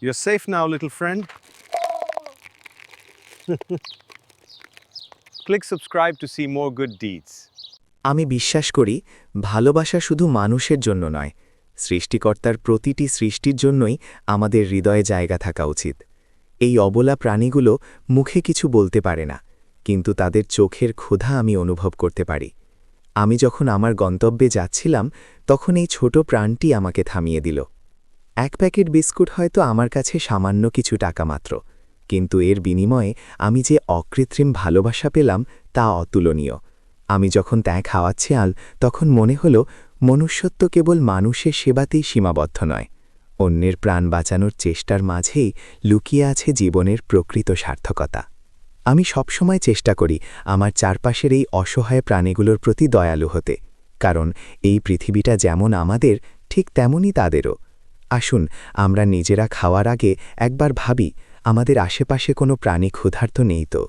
You're safe now, little friend. Click subscribe to see more good deeds. আমি বিশ্বাস করি ভালোবাসা শুধু মানুষের জন্য নয়, সৃষ্টিকর্তার প্রতিটি সৃষ্টির জন্যই আমাদের হৃদয়ে জায়গা থাকা উচিত। এই অবলা প্রাণীগুলো মুখে কিছু বলতে পারে না, কিন্তু তাদের চোখের ক্ষুধা আমি অনুভব করতে পারি। আমি যখন আমার গন্তব্যে যাচ্ছিলাম তখন এই ছোট প্রাণটি আমাকে থামিয়ে দিল। এক প্যাকেট বিস্কুট হয়তো আমার কাছে সামান্য কিছু টাকা মাত্র, কিন্তু এর বিনিময়ে আমি যে অকৃত্রিম ভালোবাসা পেলাম তা অতুলনীয়। আমি যখন তা খাওয়াচ্ছি তখন মনে হল মনুষ্যত্ব কেবল মানুষের সেবাতেই সীমাবদ্ধ নয়, অন্যের প্রাণ বাঁচানোর চেষ্টার মাঝেই লুকিয়ে আছে জীবনের প্রকৃত সার্থকতা। আমি সবসময় চেষ্টা করি আমার চারপাশের এই অসহায় প্রাণীগুলোর প্রতি দয়ালু হতে, কারণ এই পৃথিবীটা যেমন আমাদের ঠিক তেমনই তাদেরও। আসুন আমরা নিজেরা খাওয়ার আগে একবার ভাবি আমাদের আশেপাশে কোনো প্রাণী ক্ষুধার্ত নেই তো।